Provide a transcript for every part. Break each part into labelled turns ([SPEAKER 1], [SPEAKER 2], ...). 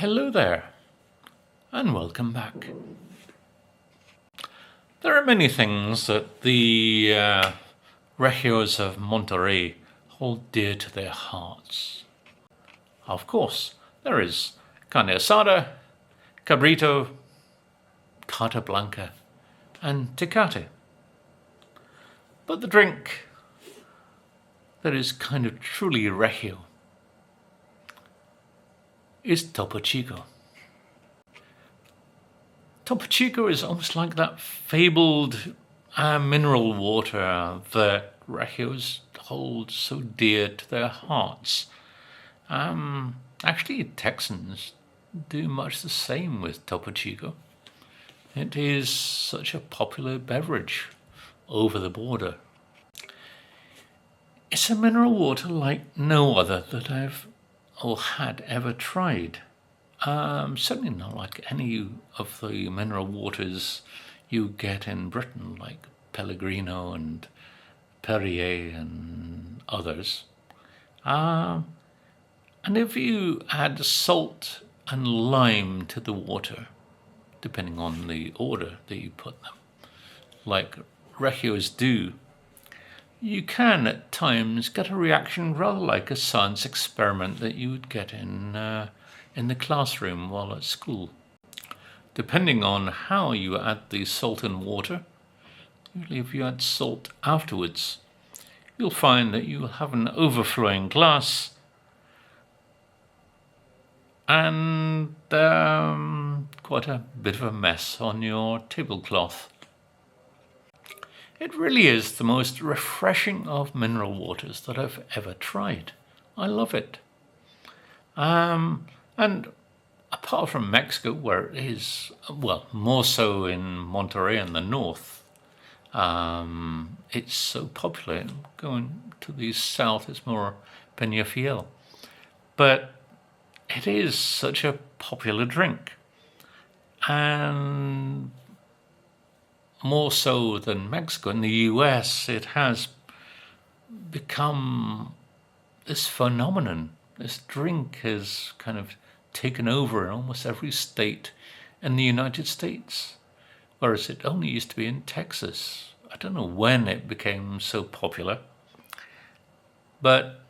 [SPEAKER 1] Hello there, and welcome back. There are many things that the Regios of Monterrey hold dear to their hearts. Of course, there is carne asada, cabrito, carta blanca, and tecate. But the drink that is kind of truly Regio is Topo Chico. Topo Chico is almost like that fabled mineral water that Regios hold so dear to their hearts. Actually, Texans do much the same with Topo Chico. It is such a popular beverage over the border. It's a mineral water like no other that I've had ever tried. Certainly not like any of the mineral waters you get in Britain, like Pellegrino and Perrier and others. And if you add salt and lime to the water, depending on the order that you put them, like Regios do, you can at times get a reaction rather like a science experiment that you would get in the classroom while at school. Depending on how you add the salt and water, usually if you add salt afterwards, you'll find that you'll have an overflowing glass and quite a bit of a mess on your tablecloth. It really is the most refreshing of mineral waters that I've ever tried. I love it. And apart from Mexico, where it is, well, more so in Monterrey in the north, it's so popular. Going to the south, it's more Peñafiel. But it is such a popular drink. And more so than Mexico, in the US, it has become this phenomenon. This drink has kind of taken over in almost every state in the United States, whereas it only used to be in Texas. I don't know when it became so popular, but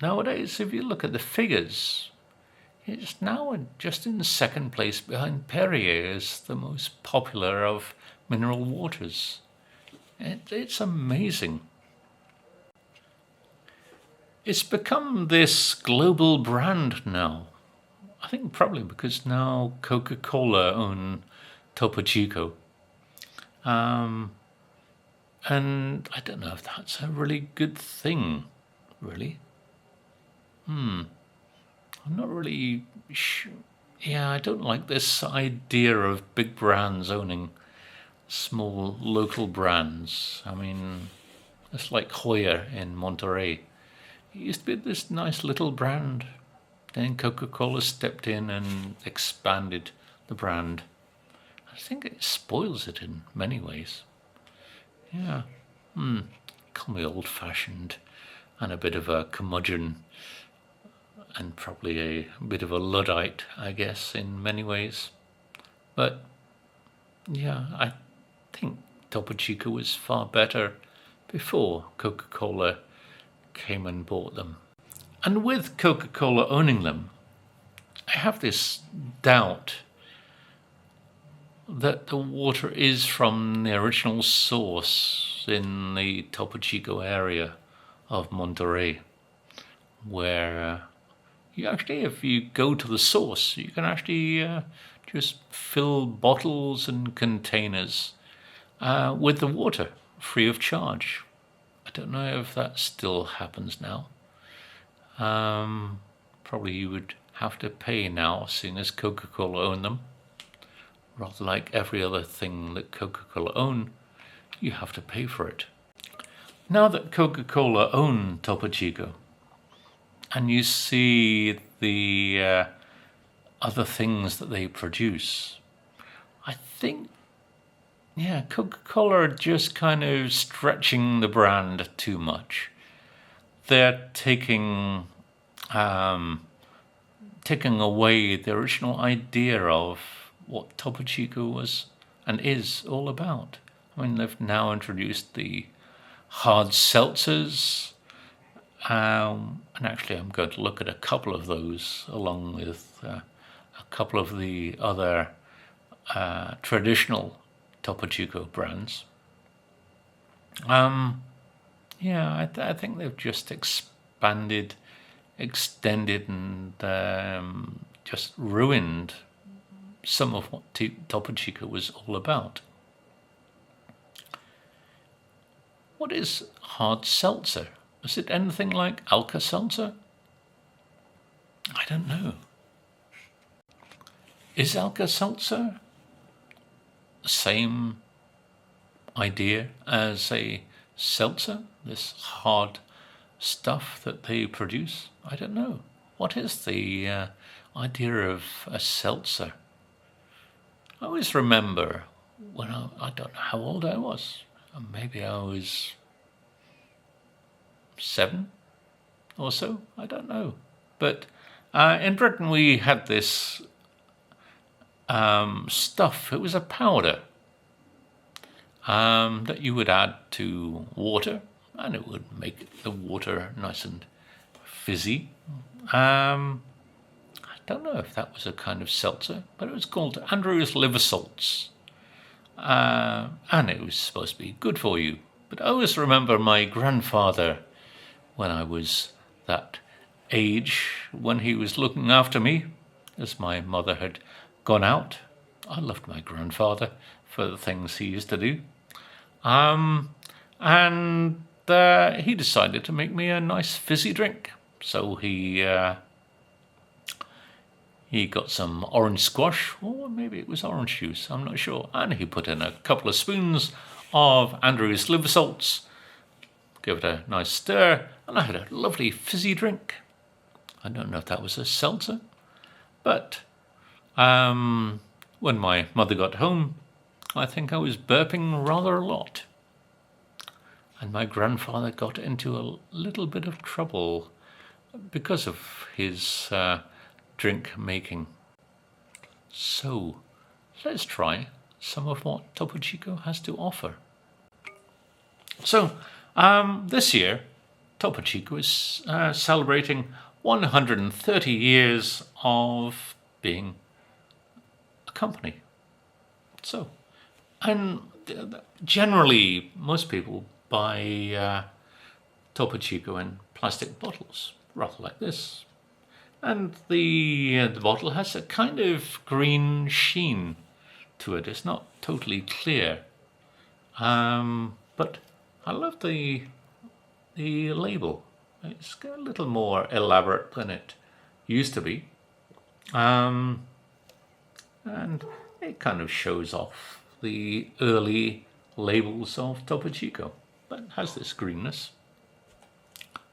[SPEAKER 1] nowadays, if you look at the figures, it's now just in second place behind Perrier as the most popular of mineral waters. It's amazing. It's become this global brand now. I think probably because now Coca-Cola own Topo Chico. And I don't know if that's a really good thing, really. I'm not really sure. Yeah, I don't like this idea of big brands owning small local brands. I mean, it's like Hoya in Monterrey. It used to be this nice little brand. Then Coca-Cola stepped in and expanded the brand. I think it spoils it in many ways. Yeah. Call me old-fashioned and a bit of a curmudgeon and probably a bit of a Luddite, I guess, in many ways. But, yeah, I think Topo Chico was far better before Coca-Cola came and bought them. And with Coca-Cola owning them, I have this doubt that the water is from the original source in the Topo Chico area of Monterrey, where you actually, if you go to the source, you can actually just fill bottles and containers with the water free of charge. I don't know if that still happens now. Probably you would have to pay now, seeing as Coca-Cola own them. Rather like every other thing that Coca-Cola own, you have to pay for it. Now that Coca-Cola own Topo Chico, and you see the other things that they produce, I think, Coca-Cola are just kind of stretching the brand too much. They're taking taking away the original idea of what Topo Chico was and is all about. I mean, they've now introduced the hard seltzers, and actually I'm going to look at a couple of those along with a couple of the other traditional Topo Chico brands. Yeah, I think they've just expanded, extended, and just ruined some of what Topo Chico was all about. What is hard seltzer? Is it anything like Alka-Seltzer? I don't know. Is Alka-Seltzer the same idea as a seltzer, this hard stuff that they produce? I don't know. What is the idea of a seltzer? I always remember when I don't know how old I was. Maybe I was 7 or so. I don't know. But in Britain we had this stuff. It was a powder that you would add to water, and it would make the water nice and fizzy. I don't know if that was a kind of seltzer, but it was called Andrew's Liver Salts, and it was supposed to be good for you. But I always remember my grandfather, when I was that age, when he was looking after me, as my mother had gone out. I loved my grandfather for the things he used to do. And he decided to make me a nice fizzy drink. So he got some orange squash, or maybe it was orange juice, I'm not sure. And he put in a couple of spoons of Andrew's Liver Salts, gave it a nice stir, and I had a lovely fizzy drink. I don't know if that was a seltzer, but when my mother got home, I think I was burping rather a lot. And my grandfather got into a little bit of trouble because of his drink making. So let's try some of what Topo Chico has to offer. So this year, Topo Chico is celebrating 130 years of being a company. So, and generally, most people buy Topo Chico in plastic bottles, rather like this. And the bottle has a kind of green sheen to it. It's not totally clear, but I love the label. It's a little more elaborate than it used to be, and it kind of shows off the early labels of Topo Chico, but it has this greenness.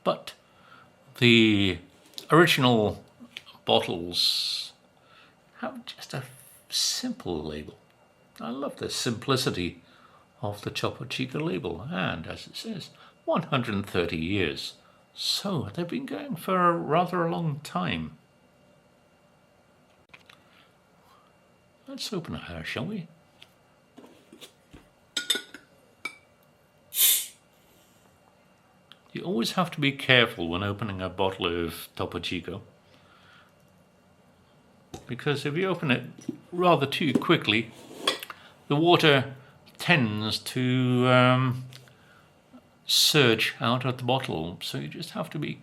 [SPEAKER 1] But the original bottles have just a simple label. I love the simplicity of the Topo Chico label, and as it says, 130 years. So they've been going for rather a long time. Let's open her, shall we? You always have to be careful when opening a bottle of Topo Chico, because if you open it rather too quickly, the water tends to surge out of the bottle, so you just have to be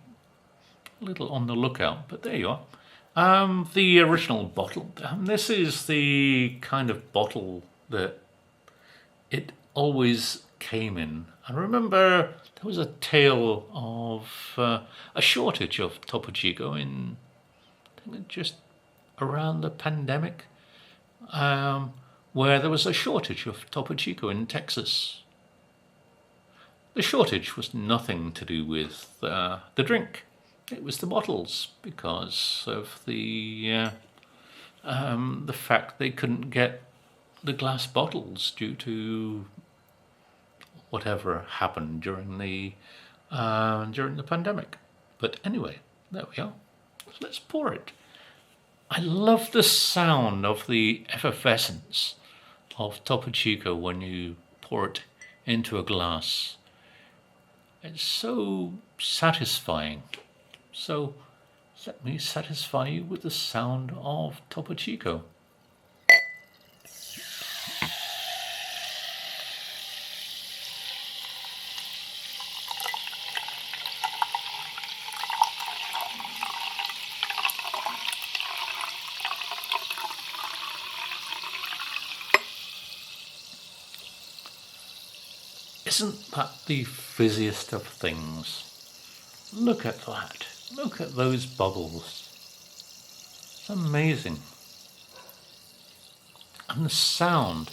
[SPEAKER 1] a little on the lookout. But there you are. The original bottle. This is the kind of bottle that it always came in. I remember there was a tale of a shortage of Topo Chico in, I think, just around the pandemic, where there was a shortage of Topo Chico in Texas. The shortage was nothing to do with the drink. It was the bottles, because of the fact they couldn't get the glass bottles due to whatever happened during the pandemic. But anyway, there we are. So let's pour it. I love the sound of the effervescence of Topo Chico when you pour it into a glass. It's so satisfying. So let me satisfy you with the sound of Topo Chico. Isn't that the fizziest of things? Look at that. Look at those bubbles. It's amazing. And the sound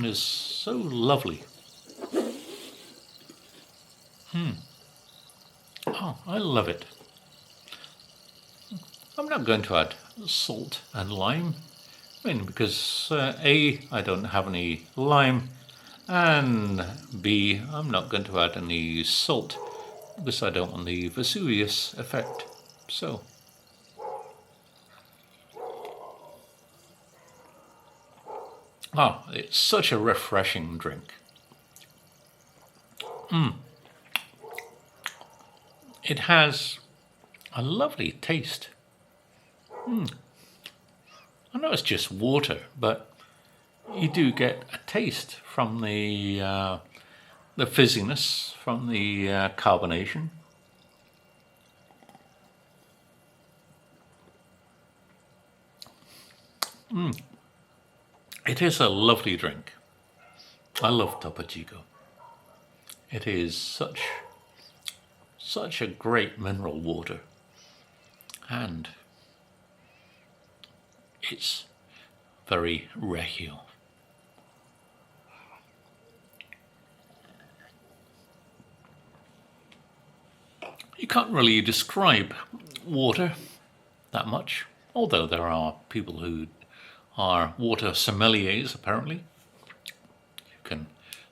[SPEAKER 1] is so lovely. Oh, I love it. I'm not going to add salt and lime. I mean, because A, I don't have any lime, and B, I'm not going to add any salt because I don't want the Vesuvius effect. So, it's such a refreshing drink. It has a lovely taste. I know it's just water, but you do get a taste from the fizziness, from the carbonation. It is a lovely drink. I love Topo Chico. It is such a great mineral water, and it's very regio. You can't really describe water that much, although there are people who are water sommeliers, apparently. You can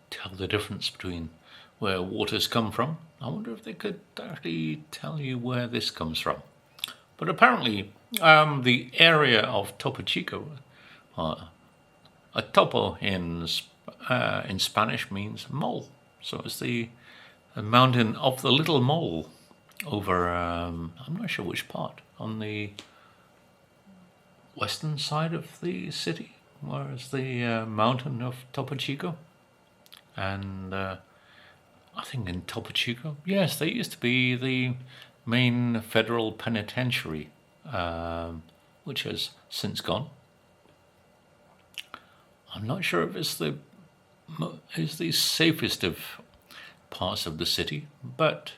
[SPEAKER 1] tell the difference between where waters come from. I wonder if they could actually tell you where this comes from. But apparently, the area of Topo Chico, a topo in Spanish means mole. So it's the mountain of the little mole over, I'm not sure which part, on the western side of the city, where is the mountain of Topo Chico. And I think in Topo Chico, yes, there used to be the main federal penitentiary, which has since gone. I'm not sure if it's the safest of parts of the city, but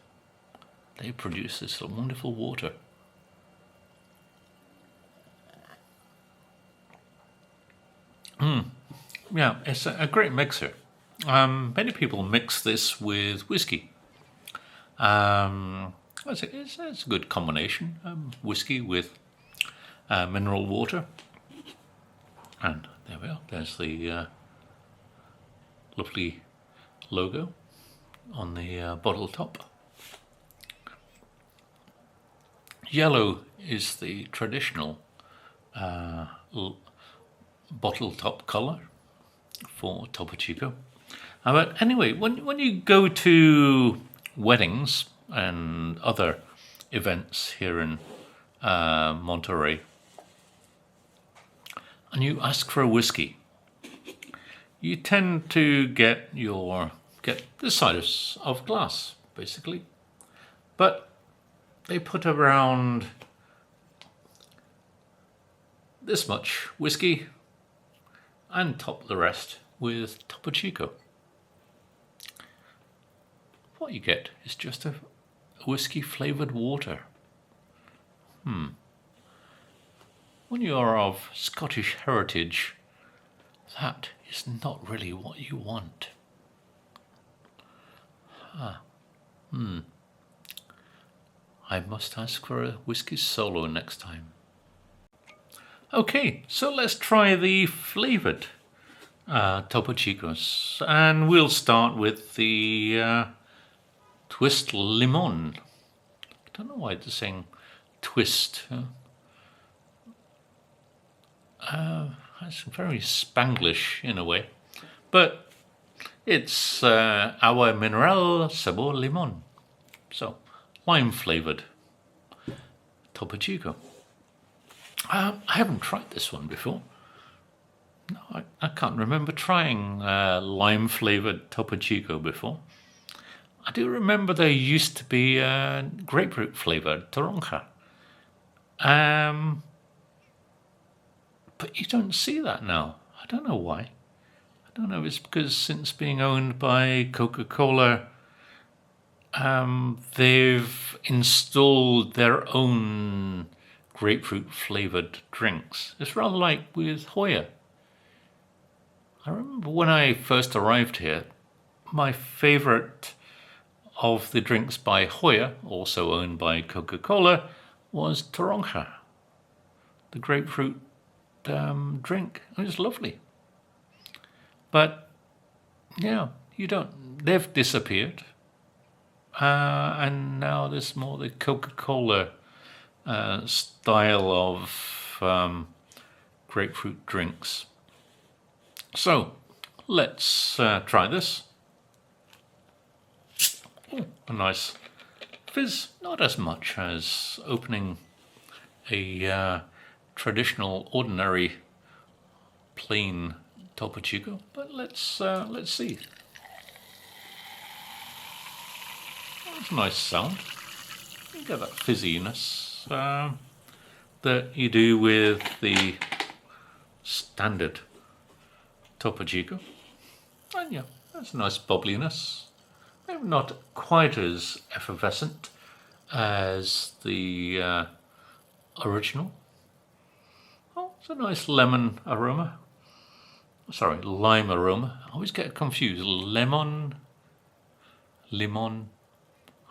[SPEAKER 1] they produce this wonderful water. Yeah, it's a great mixer. Many people mix this with whiskey. It's a good combination. Whiskey with mineral water. And there we are. There's the lovely logo on the bottle top. Yellow is the traditional bottle top color for Topo Chico. But anyway, when you go to weddings and other events here in Monterey, and you ask for a whiskey, you tend to get this size of glass, basically. But they put around this much whiskey and top the rest with Topo Chico. What you get is just a whiskey flavoured water. When you are of Scottish heritage, that is not really what you want. I must ask for a whiskey solo next time. Okay, so let's try the flavoured Topo Chicos, and we'll start with the Twist Limon. I don't know why they're saying twist. It's very Spanglish in a way, but it's agua mineral sabor limon, so lime flavored Topo Chico. I haven't tried this one before. No, I can't remember trying lime flavored Topo Chico before. I do remember there used to be grapefruit flavored toronja. But you don't see that now. I don't know why. I don't know if it's because since being owned by Coca-Cola, they've installed their own grapefruit flavored drinks. It's rather like with Hoya. I remember when I first arrived here, my favorite of the drinks by Hoya, also owned by Coca-Cola, was toronja, the grapefruit drink. It was lovely. But yeah, they've disappeared. And now there's more the Coca-Cola style of grapefruit drinks. So let's try this. Oh, a nice fizz, not as much as opening a traditional, ordinary, plain Topo Chico, but let's see. That's a nice sound. You get that fizziness that you do with the standard Topo Chico. And yeah, that's a nice bubbliness. Maybe not quite as effervescent as the original. Oh, it's a nice lemon aroma. Sorry, lime aroma. I always get confused. Limon.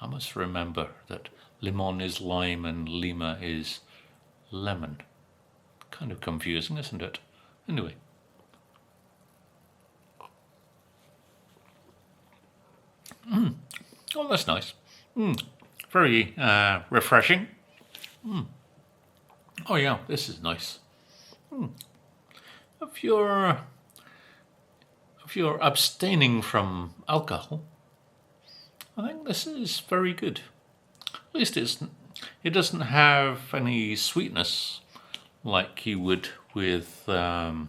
[SPEAKER 1] I must remember that limon is lime and lima is lemon. Kind of confusing, isn't it? Anyway. Oh, that's nice. Very refreshing. Oh yeah, this is nice. If you're abstaining from alcohol, I think this is very good. At least it doesn't have any sweetness like you would with other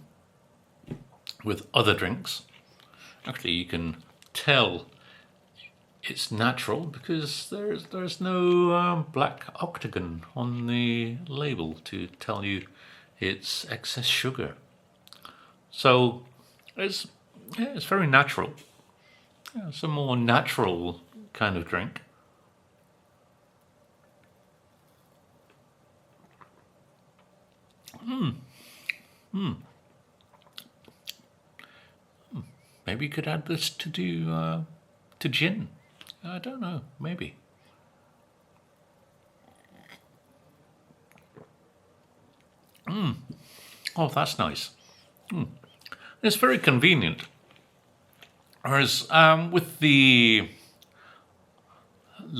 [SPEAKER 1] drinks. Actually, you can tell it's natural because there's no black octagon on the label to tell you it's excess sugar. So it's very natural. Yeah, it's a more natural kind of drink. Maybe you could add this to gin. I don't know, maybe. Oh, that's nice. It's very convenient. Whereas with the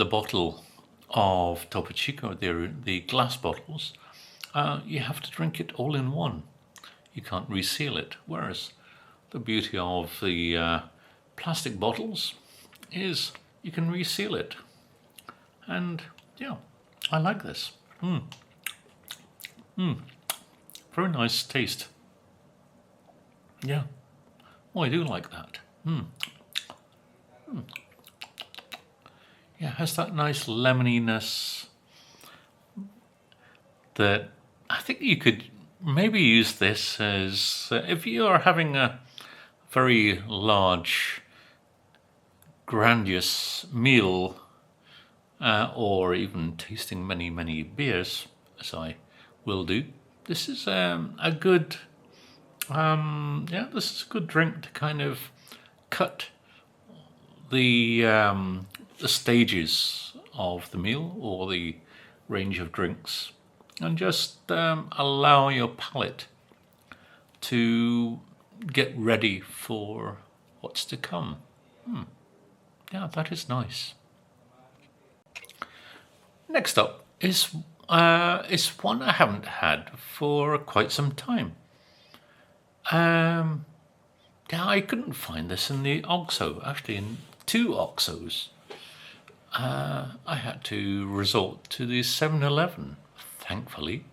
[SPEAKER 1] bottle of Topo Chico, the glass bottles, you have to drink it all in one. You can't reseal it. Whereas the beauty of the plastic bottles is you can reseal it. And yeah, I like this. Very nice taste. Yeah. Oh, I do like that. Yeah, it has that nice lemoniness that I think you could maybe use this as if you are having a very large, grandiose meal, or even tasting many, many beers, as I will do. This is a good, this is a good drink to kind of cut the stages of the meal or the range of drinks, and just allow your palate to get ready for what's to come. Yeah, that is nice. Next up is one I haven't had for quite some time. Yeah, I couldn't find this in the OXO. Actually, in 2 OXOs, I had to resort to the 7-Eleven, thankfully.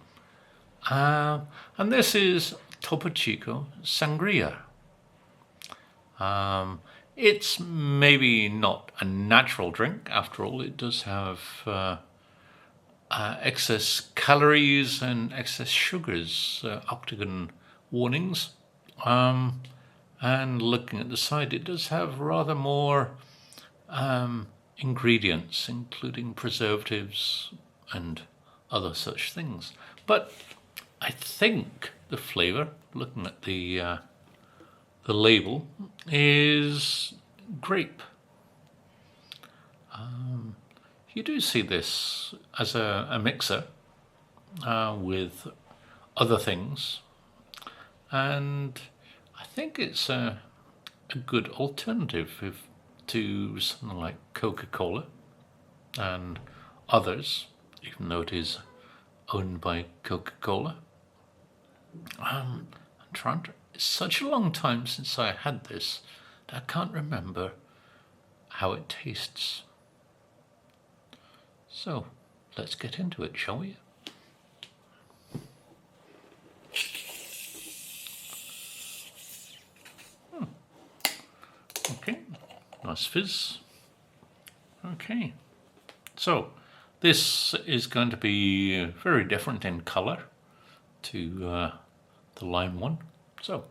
[SPEAKER 1] And this is Topo Chico Sangria. It's maybe not a natural drink. After all, it does have excess calories and excess sugars, octagon warnings. And looking at the side, it does have rather more ingredients, including preservatives and other such things. But I think the flavour, looking at the label, is grape. You do see this as a mixer with other things, and I think it's a good alternative to something like Coca-Cola and others, even though it is owned by Coca-Cola. I'm trying to, it's such a long time since I had this that I can't remember how it tastes. So let's get into it, shall we? Okay, nice fizz. Okay, so this is going to be very different in colour to the lime one. So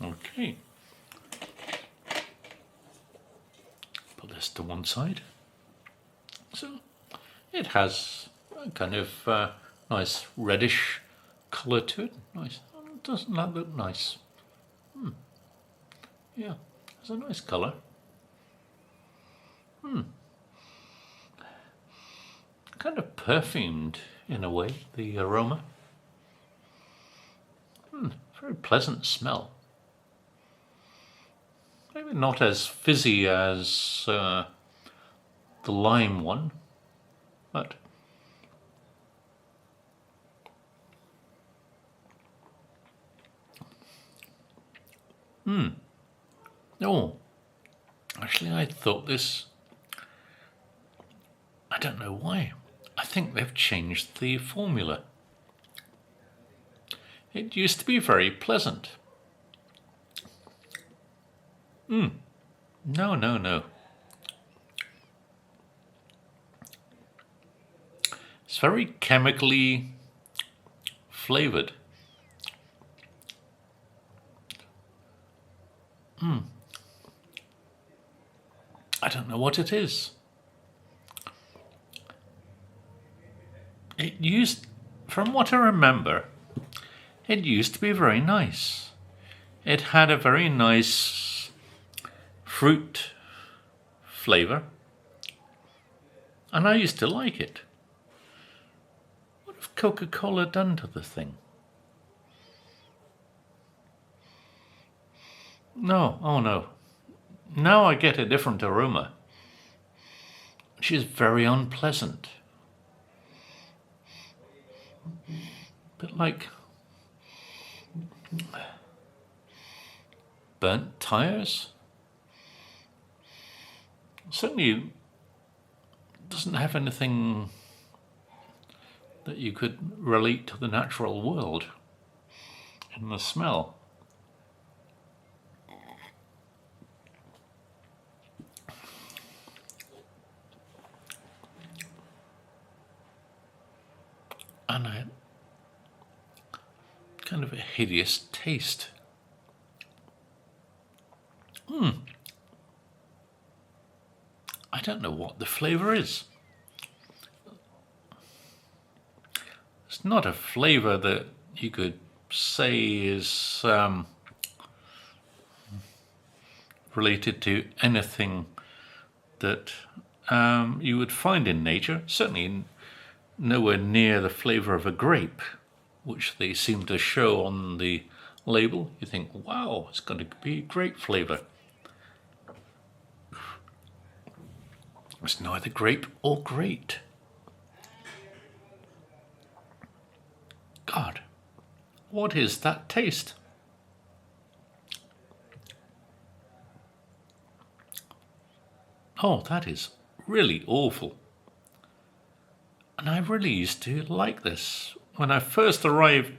[SPEAKER 1] okay, put this to one side. So it has a kind of nice reddish colour to it. Nice. Doesn't that look nice? Yeah, it's a nice colour. Kind of perfumed in a way, the aroma. Very pleasant smell. Maybe not as fizzy as the lime one, but oh, actually I thought this, I don't know why, I think they've changed the formula. It used to be very pleasant. No. It's very chemically flavoured. I don't know what it is. It used, from what I remember, it used to be very nice. It had a very nice fruit flavour, and I used to like it. What have Coca-Cola done to the thing? No, oh no. Now I get a different aroma. She's very unpleasant. Bit like burnt tires. Certainly doesn't have anything that you could relate to the natural world in the smell. And a kind of a hideous taste. I don't know what the flavour is. It's not a flavour that you could say is related to anything that you would find in nature. Certainly nowhere near the flavour of a grape, which they seem to show on the label. You think, wow, it's going to be grape flavour. It's neither grape or grate. God, what is that taste? Oh, that is really awful. And I really used to like this. When I first arrived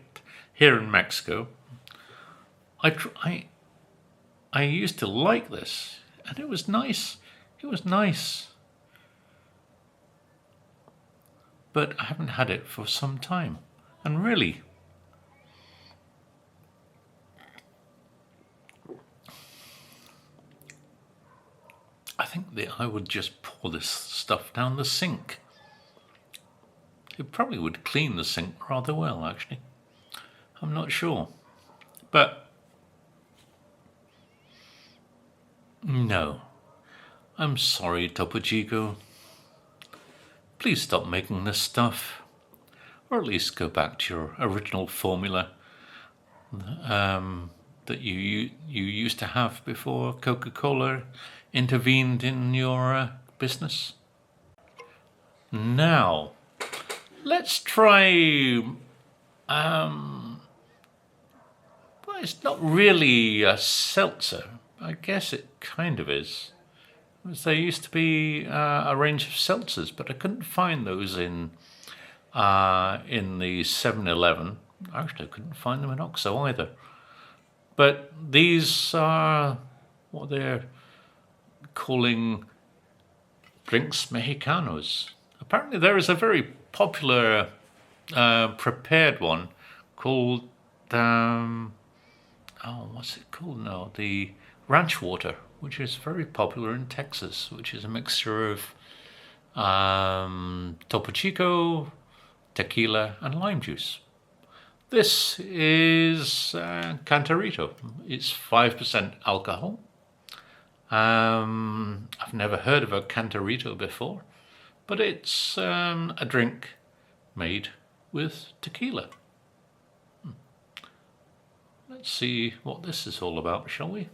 [SPEAKER 1] here in Mexico, I used to like this, and it was nice. It was nice. But I haven't had it for some time. And really, I think that I would just pour this stuff down the sink. It probably would clean the sink rather well, actually. I'm not sure. But no. I'm sorry, Topo Chico. Please stop making this stuff. Or at least go back to your original formula that you used to have before Coca-Cola intervened in your business. Now, let's try... well, it's not really a seltzer. I guess it kind of is. There used to be a range of seltzers, but I couldn't find those in the 7-Eleven. Actually, I couldn't find them in Oxo either. But these are what they're calling drinks Mexicanos. Apparently, there is a very popular prepared one called what's it called now? The ranch water, which is very popular in Texas, which is a mixture of Topo Chico, tequila, and lime juice. This is Cantarito. It's 5% alcohol. I've never heard of a Cantarito before, but it's a drink made with tequila. Let's see what this is all about, shall we?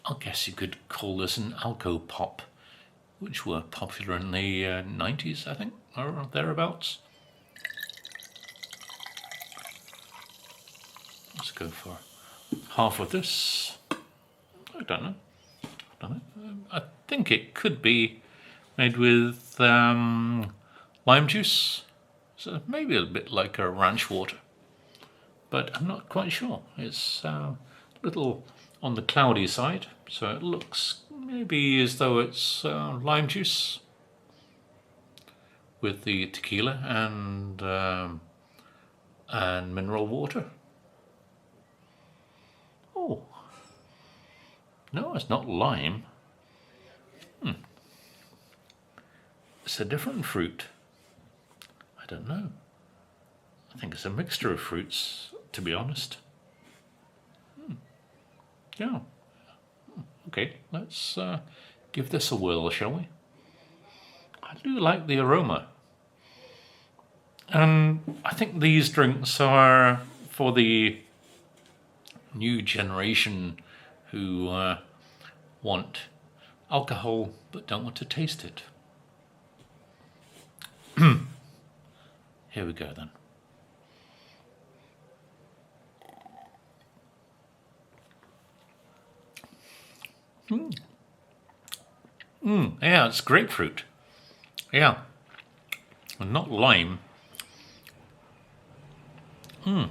[SPEAKER 1] I guess you could call this an alco pop, which were popular in the 90s, I think, or thereabouts. Let's go for half of this. I don't know. I think it could be made with lime juice, so maybe a bit like a ranch water, but I'm not quite sure. It's a little on the cloudy side, so it looks maybe as though it's lime juice with the tequila and mineral water. Oh, no, it's not lime. It's a different fruit. I don't know. I think it's a mixture of fruits, to be honest. Yeah. Okay, let's give this a whirl, shall we? I do like the aroma. And I think these drinks are for the new generation who want alcohol but don't want to taste it. Here we go then. Yeah, it's grapefruit. Yeah, and not lime. Well,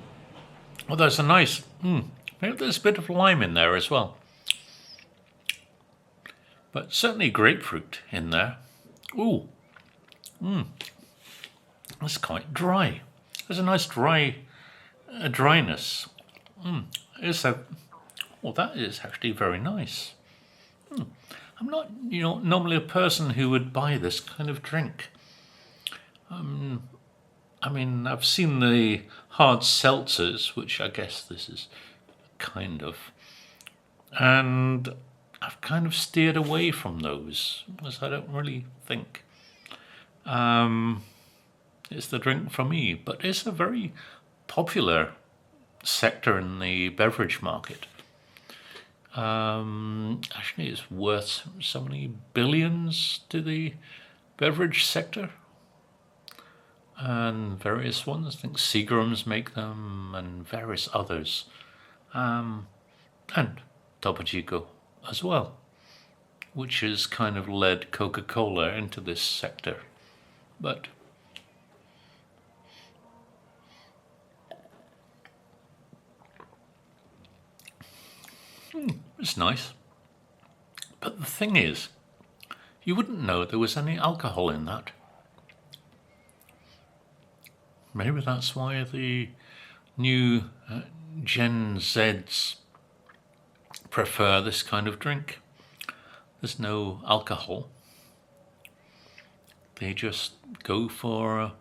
[SPEAKER 1] there's a nice. Maybe there's a bit of lime in there as well, but certainly grapefruit in there. Ooh, it's quite dry. There's a nice dryness. It's a. Well, that is actually very nice. I'm not, normally a person who would buy this kind of drink. I mean, I've seen the hard seltzers, which I guess this is kind of, and I've kind of steered away from those, because I don't really think it's the drink for me. But it's a very popular sector in the beverage market. Actually, it's worth so many billions to the beverage sector. And various ones, I think Seagram's make them, and various others. And Topo Chico as well, which has kind of led Coca-Cola into this sector. But it's nice. But the thing is, you wouldn't know there was any alcohol in that. Maybe that's why the new Gen Zs prefer this kind of drink. There's no alcohol. They just go for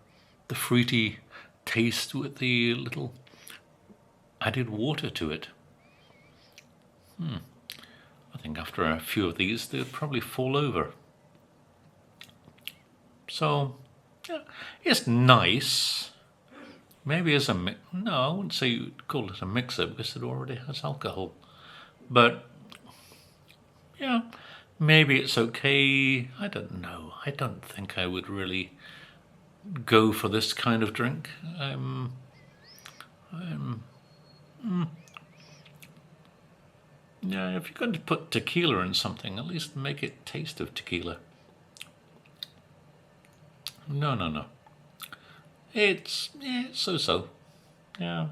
[SPEAKER 1] the fruity taste with the little added water to it. I think after a few of these, they'd probably fall over. So, yeah, it's nice. Maybe as a no, I wouldn't say you'd call it a mixer because it already has alcohol. But, yeah, maybe it's okay. I don't know. I don't think I would really go for this kind of drink. Yeah, if you're going to put tequila in something, at least make it taste of tequila. No. It's so-so. Yeah.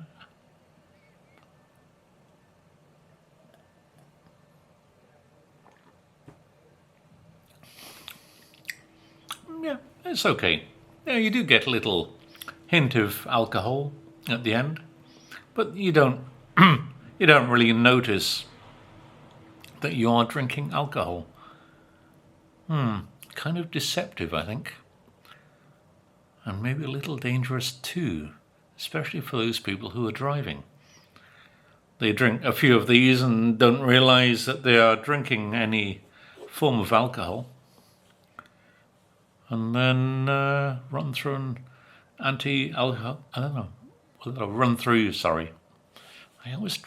[SPEAKER 1] Yeah, it's okay. Yeah, you do get a little hint of alcohol at the end, but you don't you don't really notice that you are drinking alcohol. Kind of deceptive, I think. And maybe a little dangerous too, especially for those people who are driving. They drink a few of these and don't realize that they are drinking any form of alcohol. And then run through an anti-alcohol, I don't know, run through, sorry. I always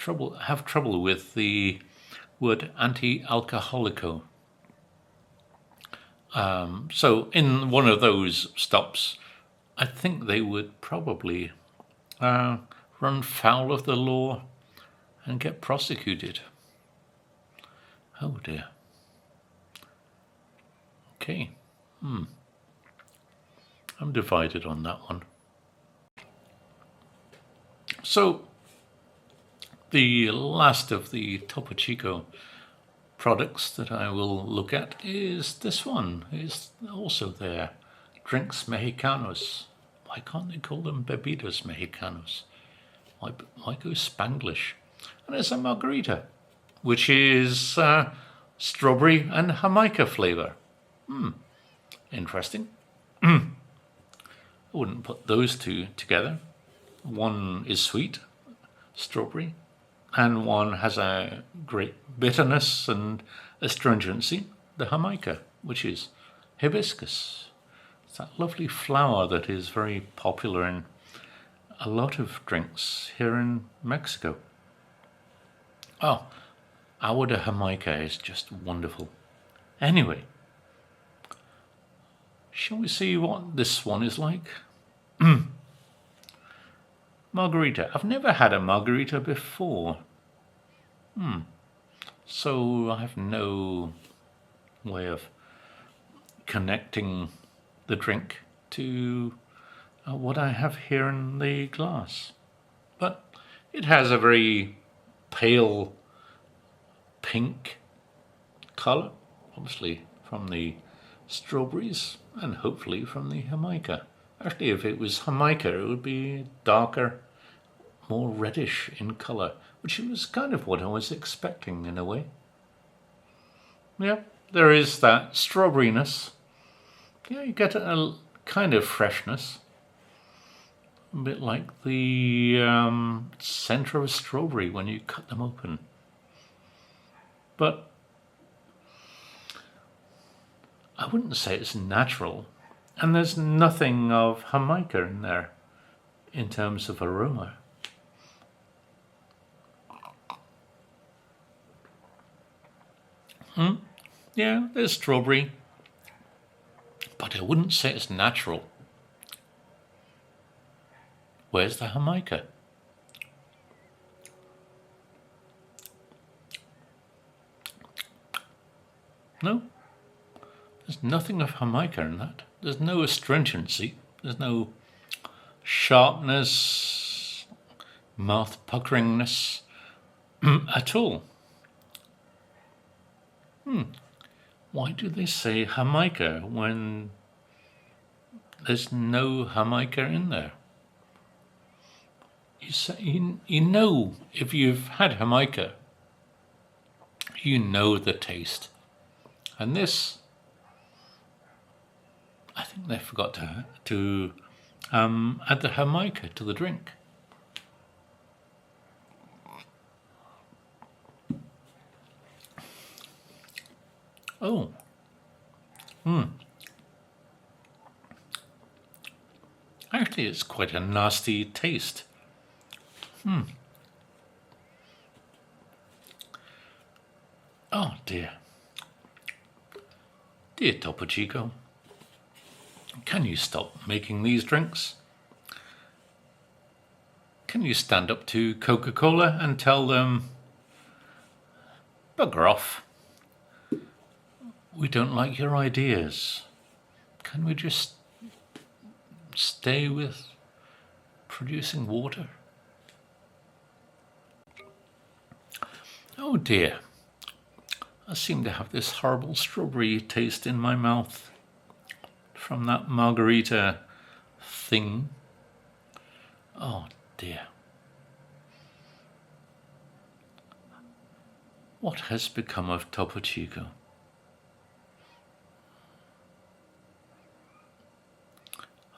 [SPEAKER 1] have trouble with the word anti-alcoholico. So in one of those stops, I think they would probably run foul of the law and get prosecuted. Oh dear. Okay. I'm divided on that one. So, the last of the Topo Chico products that I will look at is this one. It's also there. Drinks Mexicanos. Why can't they call them bebidas Mexicanos? Why go Spanglish? And it's a margarita, which is strawberry and Jamaica flavor. Interesting. I wouldn't put those two together. One is sweet, strawberry, and one has a great bitterness and astringency, the Jamaica, which is hibiscus. It's that lovely flower that is very popular in a lot of drinks here in Mexico. Oh, agua de Jamaica is just wonderful. Anyway, shall we see what this one is like? Margarita. I've never had a margarita before. So I have no way of connecting the drink to what I have here in the glass. But it has a very pale pink colour, obviously from the strawberries and hopefully from the Jamaica. Actually, if it was Jamaica, it would be darker, more reddish in colour, which was kind of what I was expecting in a way. Yeah, there is that strawberryness. Yeah, you get a kind of freshness. A bit like the centre of a strawberry when you cut them open. But I wouldn't say it's natural. And there's nothing of Jamaica in there in terms of aroma. Yeah, there's strawberry, but I wouldn't say it's natural. Where's the Jamaica? No, there's nothing of Jamaica in that. There's no astringency. There's no sharpness, mouth puckeringness at all. Why do they say Jamaica when there's no Jamaica in there? You know, if you've had Jamaica, you know the taste. And this, I think they forgot to add the Jamaica to the drink. Oh. Actually, it's quite a nasty taste. Oh dear. Dear Topo Chico, can you stop making these drinks? Can you stand up to Coca-Cola and tell them, bugger off? We don't like your ideas. Can we just stay with producing water? Oh dear. I seem to have this horrible strawberry taste in my mouth from that margarita thing. Oh dear. What has become of Topo Chico?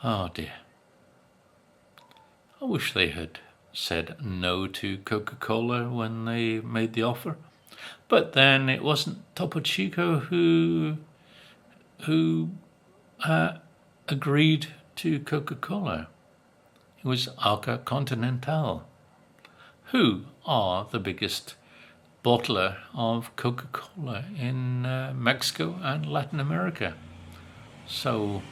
[SPEAKER 1] Oh dear. I wish they had said no to Coca-Cola when they made the offer. But then it wasn't Topo Chico who agreed to Coca-Cola. It was Arca Continental, who are the biggest bottler of Coca-Cola in Mexico and Latin America. So,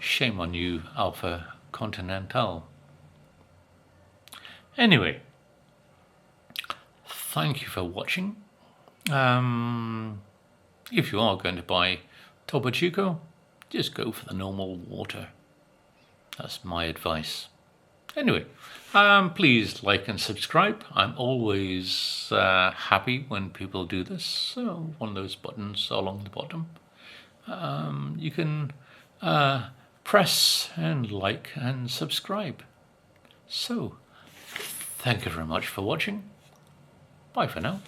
[SPEAKER 1] shame on you, Alpha Continental. Anyway, thank you for watching. If you are going to buy Topo Chico, just go for the normal water. That's my advice. Anyway, please like and subscribe. I'm always happy when people do this. So one of those buttons along the bottom. You can press and like and subscribe. So, thank you very much for watching. Bye for now.